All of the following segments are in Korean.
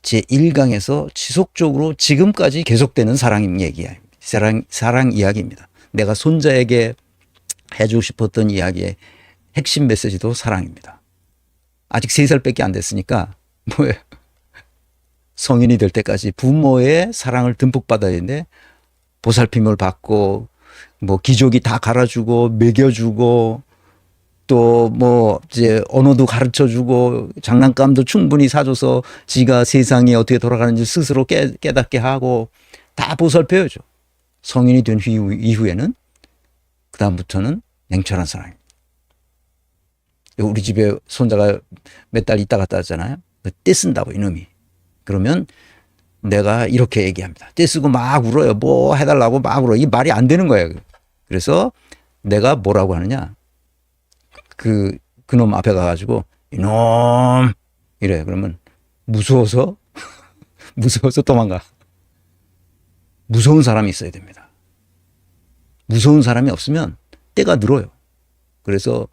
제1강에서 지속적으로 지금까지 계속되는 사랑 이야기입니다. 내가 손자에게 해주고 싶었던 이야기의 핵심 메시지도 사랑입니다. 아직 3살밖에 안 됐으니까 뭐예요? 성인이 될 때까지 부모의 사랑을 듬뿍 받아야 되는데 보살핌을 받고 뭐 기저귀 다 갈아주고 먹여주고 또 뭐 이제 언어도 가르쳐주고 장난감도 충분히 사줘서 지가 세상이 어떻게 돌아가는지 스스로 깨닫게 하고 다 보살펴야죠. 성인이 된 이후에는 그 다음부터는 냉철한 사랑입니다. 우리 집에 손자가 몇 달 있다 갔다 하잖아요. 떼쓴다고 이놈이. 그러면 내가 이렇게 얘기합니다. 떼쓰고 막 울어요. 뭐 해달라고 막 울어요. 이게 말이 안 되는 거예요. 그래서 내가 뭐라고 하느냐. 그놈 앞에 가가지고 이놈 이래. 그러면 무서워서 도망가. 무서운 사람이 있어야 됩니다. 무서운 사람이 없으면 때가 늘어요. 그래서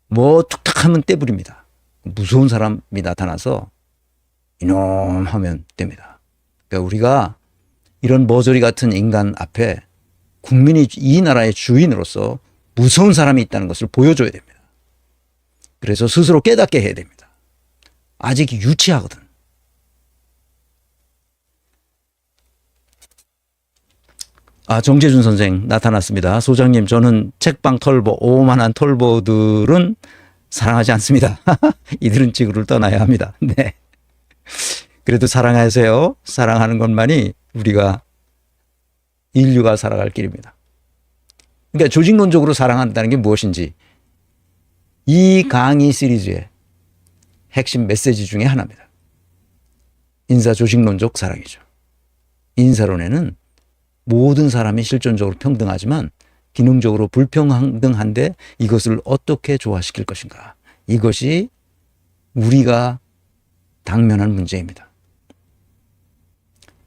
뭐 툭탁하면 떼부립니다. 무서운 사람이 나타나서 이놈 하면 됩니다. 그러니까 우리가 이런 머저리 같은 인간 앞에 국민이 이 나라의 주인으로서 무서운 사람이 있다는 것을 보여줘야 됩니다. 그래서 스스로 깨닫게 해야 됩니다. 아직 유치하거든. 정재준 선생 나타났습니다. 소장님, 저는 책방 털보, 오만한 털보들은 사랑하지 않습니다. 이들은 지구를 떠나야 합니다. 네. 그래도 사랑하세요. 사랑하는 것만이 우리가 인류가 살아갈 길입니다. 그러니까 조직론적으로 사랑한다는 게 무엇인지 이 강의 시리즈의 핵심 메시지 중에 하나입니다. 인사 조직론적 사랑이죠. 인사론에는 모든 사람이 실존적으로 평등하지만 기능적으로 불평등한데 이것을 어떻게 조화시킬 것인가. 이것이 우리가 당면한 문제입니다.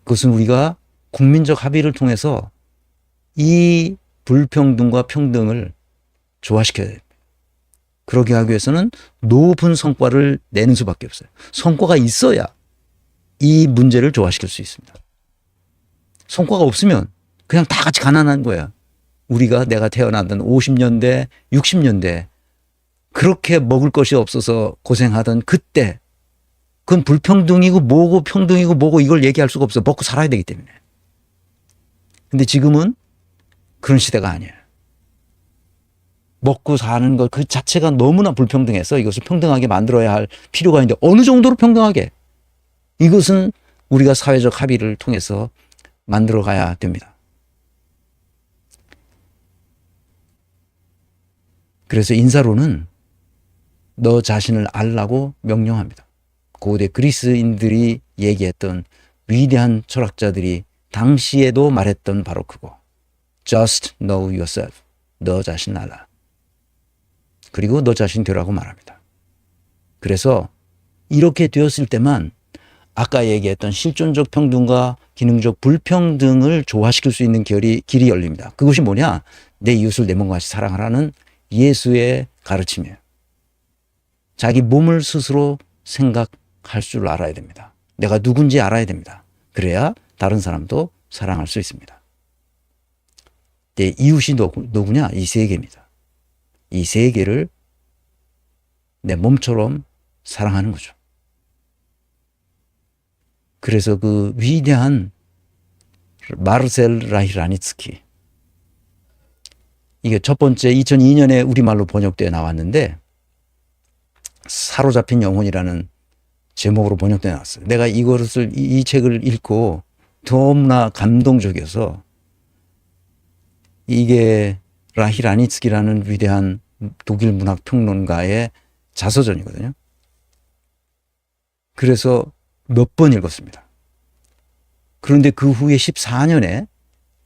그것은 우리가 국민적 합의를 통해서 이 불평등과 평등을 조화시켜야 됩니다. 그러게 하기 위해서는 높은 성과를 내는 수밖에 없어요. 성과가 있어야 이 문제를 조화시킬 수 있습니다. 성과가 없으면 그냥 다 같이 가난한 거야. 내가 태어나던 50년대, 60년대 그렇게 먹을 것이 없어서 고생하던 그때 그건 불평등이고 뭐고 평등이고 뭐고 이걸 얘기할 수가 없어. 먹고 살아야 되기 때문에. 근데 지금은 그런 시대가 아니에요. 먹고 사는 것 그 자체가 너무나 불평등해서 이것을 평등하게 만들어야 할 필요가 있는데 어느 정도로 평등하게? 이것은 우리가 사회적 합의를 통해서 만들어 가야 됩니다. 그래서 인사론은 너 자신을 알라고 명령합니다. 고대 그리스인들이 얘기했던 위대한 철학자들이 당시에도 말했던 바로 그거. Just know yourself. 너 자신 알라. 그리고 너 자신 되라고 말합니다. 그래서 이렇게 되었을 때만 아까 얘기했던 실존적 평등과 기능적 불평등을 조화시킬 수 있는 길이 열립니다. 그것이 뭐냐? 내 이웃을 내 몸과 같이 사랑하라는 예수의 가르침이에요. 자기 몸을 스스로 생각할 줄 알아야 됩니다. 내가 누군지 알아야 됩니다. 그래야 다른 사람도 사랑할 수 있습니다. 내 이웃이 누구냐? 이 세계입니다. 이 세계를 내 몸처럼 사랑하는 거죠. 그래서 그 위대한 마르셀 라히라니츠키, 이게 첫 번째 2002년에 우리말로 번역되어 나왔는데 사로잡힌 영혼이라는 제목으로 번역되어 나왔어요. 내가 이 책을 읽고 너무나 감동적이어서, 이게 라히라니츠키라는 위대한 독일 문학 평론가의 자서전이거든요. 그래서 몇 번 읽었습니다. 그런데 그 후에 14년에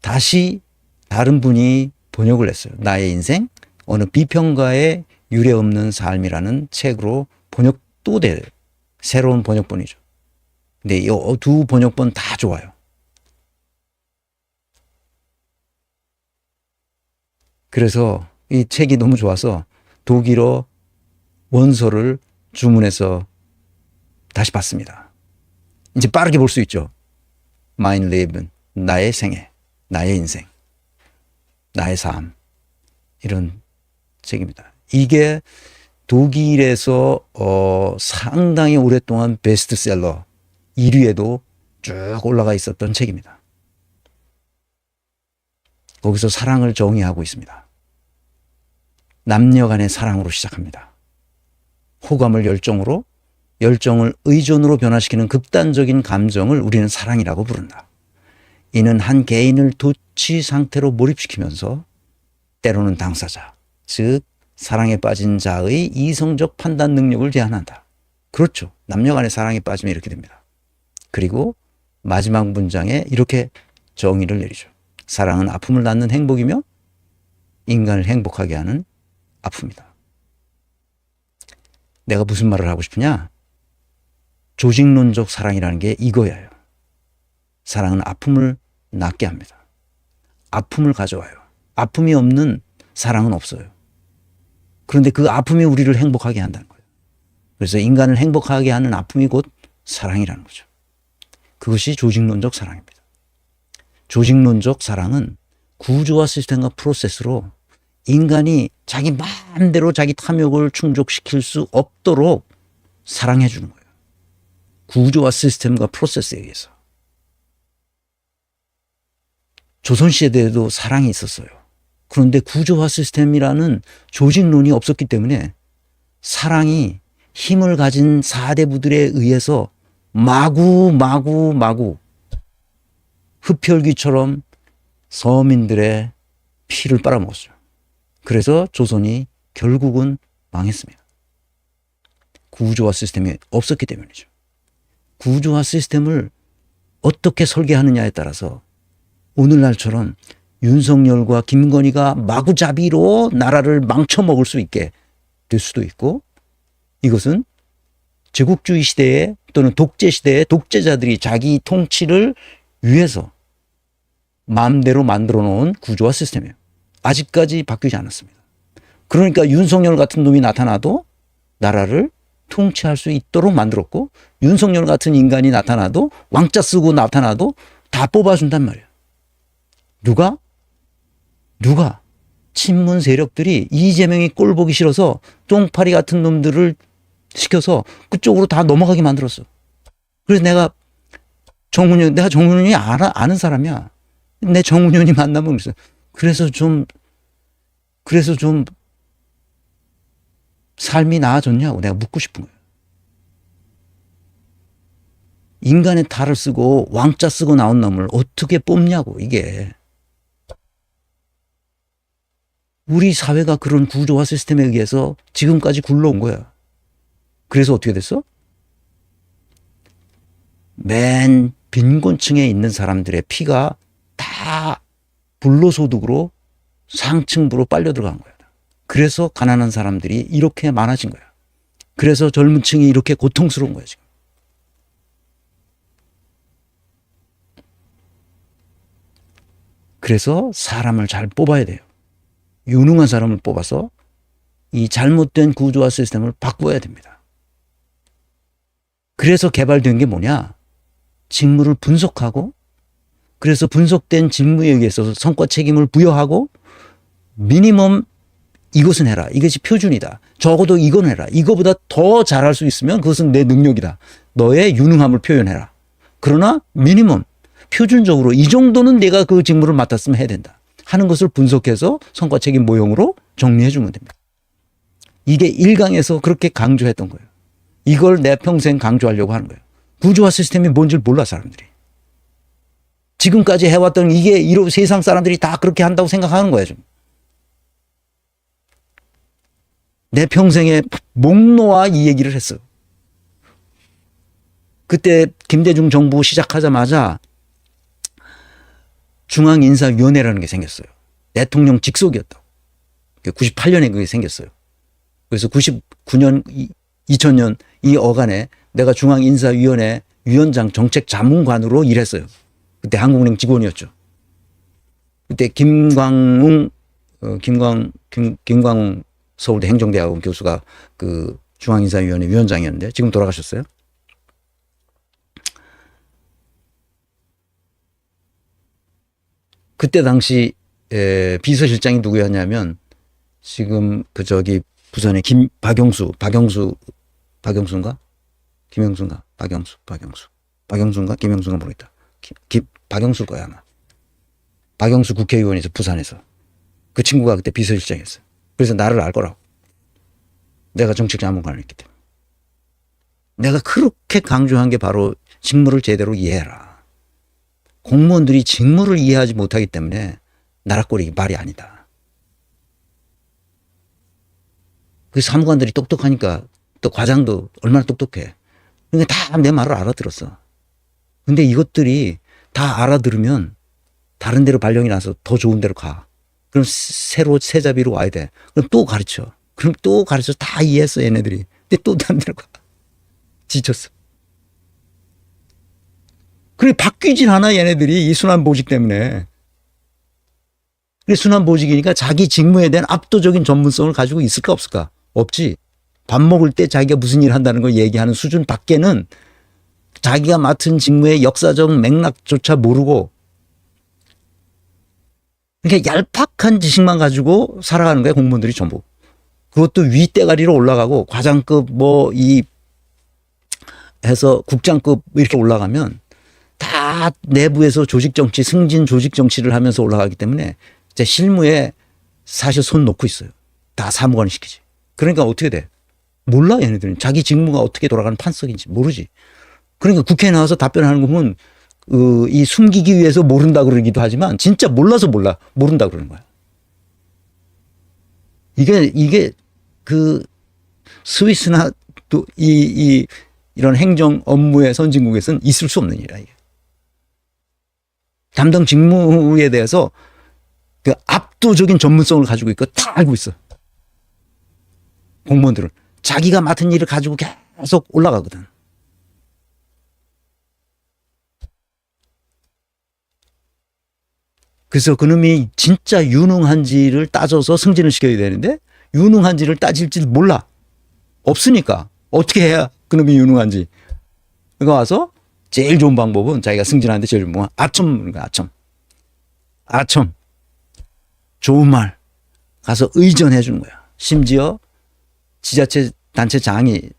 다시 다른 분이 번역을 했어요. 나의 인생, 어느 비평가의 유례없는 삶이라는 책으로 번역도 돼요. 새로운 번역본이죠. 근데 이 두 번역본 다 좋아요. 그래서 이 책이 너무 좋아서 독일어 원서를 주문해서 다시 봤습니다. 이제 빠르게 볼 수 있죠. Mein Leben, 나의 생애, 나의 인생, 나의 삶, 이런 책입니다. 이게 독일에서 상당히 오랫동안 베스트셀러 1위에도 쭉 올라가 있었던 책입니다. 거기서 사랑을 정의하고 있습니다. 남녀 간의 사랑으로 시작합니다. 호감을 열정으로, 열정을 의존으로 변화시키는 극단적인 감정을 우리는 사랑이라고 부른다. 이는 한 개인을 도취 상태로 몰입시키면서 때로는 당사자, 즉 사랑에 빠진 자의 이성적 판단 능력을 제한한다. 그렇죠. 남녀 간의 사랑에 빠지면 이렇게 됩니다. 그리고 마지막 문장에 이렇게 정의를 내리죠. 사랑은 아픔을 낳는 행복이며 인간을 행복하게 하는 아픔이다. 내가 무슨 말을 하고 싶으냐? 조직론적 사랑이라는 게 이거예요. 사랑은 아픔을 낫게 합니다. 아픔을 가져와요. 아픔이 없는 사랑은 없어요. 그런데 그 아픔이 우리를 행복하게 한다는 거예요. 그래서 인간을 행복하게 하는 아픔이 곧 사랑이라는 거죠. 그것이 조직론적 사랑입니다. 조직론적 사랑은 구조와 시스템과 프로세스로 인간이 자기 마음대로 자기 탐욕을 충족시킬 수 없도록 사랑해 주는 거예요. 구조와 시스템과 프로세스에 의해서. 조선시대에도 사랑이 있었어요. 그런데 구조화 시스템이라는 조직론이 없었기 때문에 사랑이 힘을 가진 사대부들에 의해서 마구 흡혈귀처럼 서민들의 피를 빨아먹었어요. 그래서 조선이 결국은 망했습니다. 구조화 시스템이 없었기 때문이죠. 구조화 시스템을 어떻게 설계하느냐에 따라서 오늘날처럼 윤석열과 김건희가 마구잡이로 나라를 망쳐먹을 수 있게 될 수도 있고, 이것은 제국주의 시대에 또는 독재 시대에 독재자들이 자기 통치를 위해서 마음대로 만들어 놓은 구조화 시스템이에요. 아직까지 바뀌지 않았습니다. 그러니까 윤석열 같은 놈이 나타나도 나라를 통치할 수 있도록 만들었고, 윤석열 같은 인간이 나타나도, 왕자 쓰고 나타나도 다 뽑아준단 말이에요. 누가? 친문 세력들이 이재명이 꼴 보기 싫어서 똥파리 같은 놈들을 시켜서 그쪽으로 다 넘어가게 만들었어. 그래서 내가 정운현이 아는 사람이야. 내 정운현이 만나면 그래서 좀 삶이 나아졌냐고 내가 묻고 싶은 거예요. 인간의 탈을 쓰고 왕자 쓰고 나온 놈을 어떻게 뽑냐고. 이게 우리 사회가 그런 구조화 시스템에 의해서 지금까지 굴러온 거야. 그래서 어떻게 됐어? 맨 빈곤층에 있는 사람들의 피가 다 불로소득으로 상층부로 빨려 들어간 거야. 그래서 가난한 사람들이 이렇게 많아진 거야. 그래서 젊은 층이 이렇게 고통스러운 거야, 지금. 그래서 사람을 잘 뽑아야 돼요. 유능한 사람을 뽑아서 이 잘못된 구조화 시스템을 바꾸어야 됩니다. 그래서 개발된 게 뭐냐? 직무를 분석하고, 그래서 분석된 직무에 의해서 성과 책임을 부여하고, 미니멈 이것은 해라. 이것이 표준이다. 적어도 이건 해라. 이거보다 더 잘할 수 있으면 그것은 내 능력이다. 너의 유능함을 표현해라. 그러나 미니멈 표준적으로 이 정도는 내가 그 직무를 맡았으면 해야 된다 하는 것을 분석해서 성과 책임 모형으로 정리해 주면 됩니다. 이게 1강에서 그렇게 강조했던 거예요. 이걸 내 평생 강조하려고 하는 거예요. 구조화 시스템이 뭔지 몰라, 사람들이. 지금까지 해왔던 이게 세상 사람들이 다 그렇게 한다고 생각하는 거예요, 좀. 내 평생에 목 놓아 이 얘기를 했어요. 그때 김대중 정부 시작하자마자 중앙인사위원회라는 게 생겼어요. 대통령 직속이었다고. 98년에 그게 생겼어요. 그래서 99년, 2000년 이 어간에 내가 중앙인사위원회 위원장 정책자문관으로 일했어요. 그때 한국은행 직원이었죠. 그때 김광웅 서울대 행정대학원 교수가 그 중앙인사위원회 위원장이었는데 지금 돌아가셨어요. 그때 당시 비서실장이 누구였냐면 지금 그 저기 부산의 박영수인가? 김영수인가? 박영수인가? 김영수인가 모르겠다. 박영수일 거야 아마. 박영수 국회의원이죠, 부산에서. 그 친구가 그때 비서실장이었어요. 그래서 나를 알 거라고. 내가 정책 자문관을 했기 때문에. 내가 그렇게 강조한 게 바로 직무를 제대로 이해해라. 공무원들이 직무를 이해하지 못하기 때문에 나락거리기 말이 아니다. 그 사무관들이 똑똑하니까 또 과장도 얼마나 똑똑해. 그러니까 다 내 말을 알아들었어. 근데 이것들이 다 알아들으면 다른 데로 발령이 나서 더 좋은 데로 가. 그럼 새로 새 자비로 와야 돼. 그럼 또 가르쳐. 그럼 또 가르쳐. 다 이해했어 얘네들이. 근데 또 다른 데로 가. 지쳤어. 그래 바뀌질 않아 얘네들이 이 순환보직 때문에. 그래 순환보직이니까 자기 직무에 대한 압도적인 전문성을 가지고 있을까 없을까? 없지. 밥 먹을 때 자기가 무슨 일을 한다는 걸 얘기하는 수준 밖에는 자기가 맡은 직무의 역사적 맥락조차 모르고 그러니까 얄팍한 지식만 가지고 살아가는 거야 공무원들이 전부. 그것도 윗대가리로 올라가고 과장급 해서 국장급 이렇게 올라가면 다 내부에서 조직정치 승진 조직정치를 하면서 올라가기 때문에 이제 실무에 사실 손 놓고 있어요. 다 사무관 시키지. 그러니까 어떻게 돼? 몰라 얘네들은. 자기 직무가 어떻게 돌아가는 판석인지 모르지. 그러니까 국회에 나와서 답변하는 거 보면 이 숨기기 위해서 모른다 그러기도 하지만 진짜 몰라서 모른다 그러는 거야. 이게 그 스위스나 또 이런 행정 업무의 선진국에서는 있을 수 없는 일이야. 이게. 담당 직무에 대해서 그 압도적인 전문성을 가지고 있고 다 알고 있어. 공무원들은 자기가 맡은 일을 가지고 계속 올라가거든. 그래서 그놈이 진짜 유능한지를 따져서 승진을 시켜야 되는데 유능한지를 따질 줄 몰라. 없으니까. 어떻게 해야 그놈이 유능한지. 그러니까 와서 제일 좋은 방법은 자기가 승진하는데 제일 좋은 방법은 아첨. 좋은 말 가서 의전해 주는 거야. 심지어 지자체 단체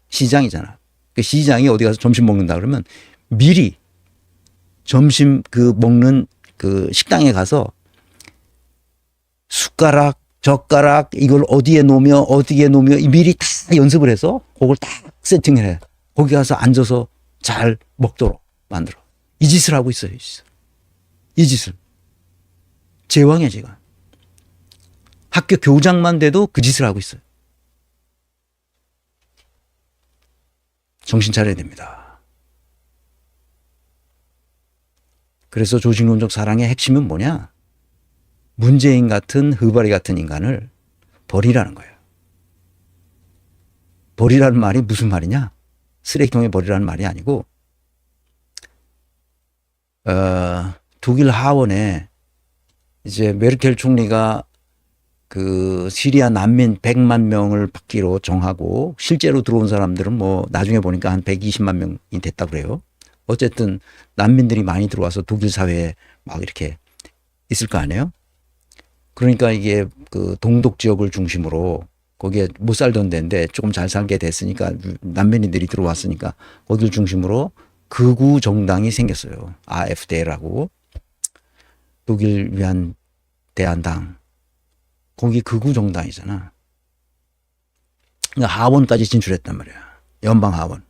시장이잖아. 그 시장이 어디 가서 점심 먹는다 그러면 미리 점심 먹는 그 식당에 가서 숟가락, 젓가락 이걸 어디에 놓으며 미리 다 연습을 해서 그걸 딱 세팅을 해. 거기 가서 앉아서 잘 먹도록 만들어. 이 짓을 하고 있어요. 이 짓을. 제왕이야 제가. 학교 교장만 돼도 그 짓을 하고 있어요. 정신 차려야 됩니다. 그래서 조직론적 사랑의 핵심은 뭐냐? 문재인 같은 흐바리 같은 인간을 버리라는 거예요. 버리라는 말이 무슨 말이냐? 쓰레기통에 버리라는 말이 아니고 독일 하원에 이제 메르켈 총리가 그 시리아 난민 100만 명을 받기로 정하고 실제로 들어온 사람들은 뭐 나중에 보니까 한 120만 명이 됐다 그래요. 어쨌든 난민들이 많이 들어와서 독일 사회에 막 이렇게 있을 거 아니에요. 그러니까 이게 그 동독 지역을 중심으로 거기에 못 살던 데인데 조금 잘 살게 됐으니까 난민들이 들어왔으니까 거기를 중심으로 극우 정당이 생겼어요. AfD라고. 독일 위한 대한당. 거기 극우 정당이잖아. 그러니까 하원까지 진출했단 말이야. 연방 하원.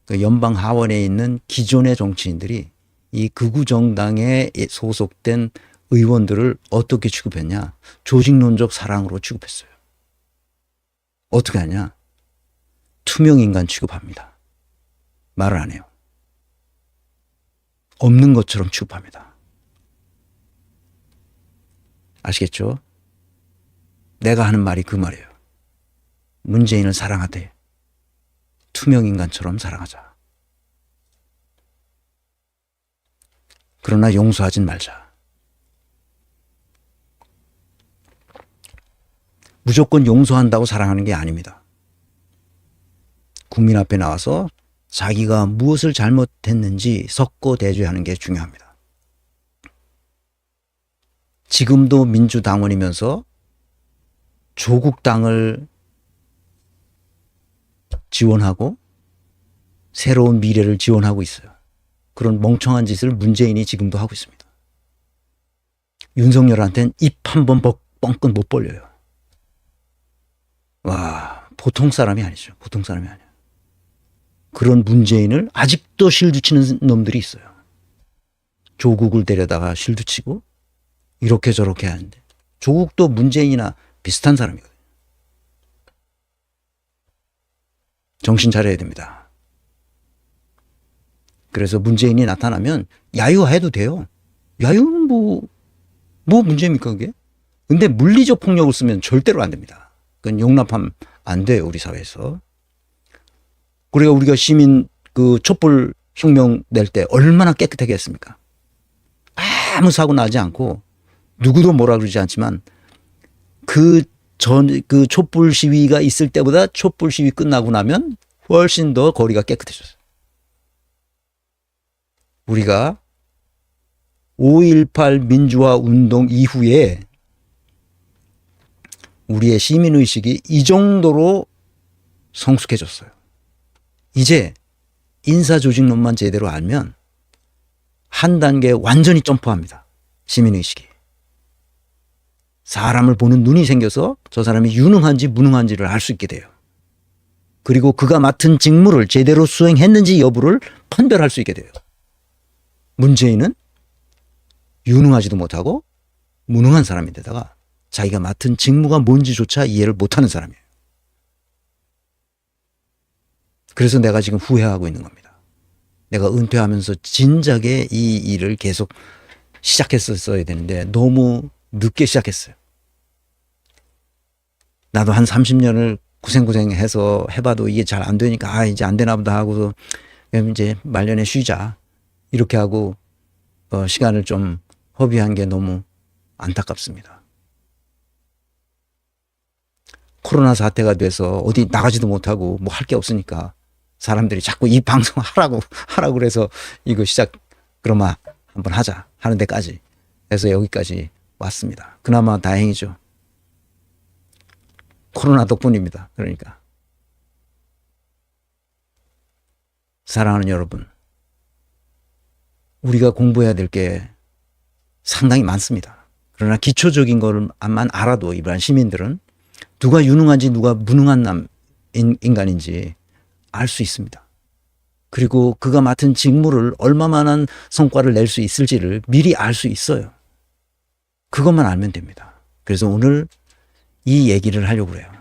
그 연방 하원에 있는 기존의 정치인들이 이 극우 정당에 소속된 의원들을 어떻게 취급했냐? 조직론적 사랑으로 취급했어요. 어떻게 하냐? 투명인간 취급합니다. 말을 안 해요. 없는 것처럼 취급합니다. 아시겠죠? 내가 하는 말이 그 말이에요. 문재인을 사랑하되 투명인간처럼 사랑하자. 그러나 용서하진 말자. 무조건 용서한다고 사랑하는 게 아닙니다. 국민 앞에 나와서 자기가 무엇을 잘못했는지 석고 대죄하는 게 중요합니다. 지금도 민주당원이면서 조국 당을 지원하고 새로운 미래를 지원하고 있어요. 그런 멍청한 짓을 문재인이 지금도 하고 있습니다. 윤석열한테는 입 한 번 뻥끗 못 벌려요. 와, 보통 사람이 아니죠. 보통 사람이 아니에요. 그런 문재인을 아직도 실드치는 놈들이 있어요. 조국을 데려다가 실드치고 이렇게 저렇게 하는데, 조국도 문재인이나 비슷한 사람이거든요. 정신 차려야 됩니다. 그래서 문재인이 나타나면 야유해도 돼요. 야유는 뭐 문제입니까 그게? 근데 물리적 폭력을 쓰면 절대로 안 됩니다. 그건 용납하면 안 돼요, 우리 사회에서. 그리고 우리가 시민 그 촛불 혁명 낼 때 얼마나 깨끗하게 했습니까? 아무 사고 나지 않고, 누구도 뭐라 그러지 않지만 그 촛불 시위가 있을 때보다 촛불 시위 끝나고 나면 훨씬 더 거리가 깨끗해졌어요. 우리가 5.18 민주화 운동 이후에 우리의 시민의식이 이 정도로 성숙해졌어요. 이제 인사조직론만 제대로 알면 한 단계 완전히 점프합니다. 시민의식이. 사람을 보는 눈이 생겨서 저 사람이 유능한지 무능한지를 알 수 있게 돼요. 그리고 그가 맡은 직무를 제대로 수행했는지 여부를 판별할 수 있게 돼요. 문재인은 유능하지도 못하고 무능한 사람인데다가 자기가 맡은 직무가 뭔지조차 이해를 못하는 사람이에요. 그래서 내가 지금 후회하고 있는 겁니다. 내가 은퇴하면서 진작에 이 일을 계속 시작했었어야 되는데 너무 늦게 시작했어요. 나도 한 30년을 고생해서 해봐도 이게 잘 안 되니까 이제 안 되나 보다 하고서 이제 말년에 쉬자 이렇게 하고 시간을 좀 허비한 게 너무 안타깝습니다. 코로나 사태가 돼서 어디 나가지도 못하고 뭐 할 게 없으니까 사람들이 자꾸 이 방송 하라고 그래서 이거 그러면 한번 하자 하는 데까지 해서 여기까지 왔습니다. 그나마 다행이죠. 코로나 덕분입니다. 그러니까. 사랑하는 여러분, 우리가 공부해야 될 게 상당히 많습니다. 그러나 기초적인 것만 알아도 일반 시민들은 누가 유능한지 누가 무능한 인간인지 알 수 있습니다. 그리고 그가 맡은 직무를 얼마만한 성과를 낼 수 있을지를 미리 알 수 있어요. 그것만 알면 됩니다. 그래서 오늘 이 얘기를 하려고 그래요.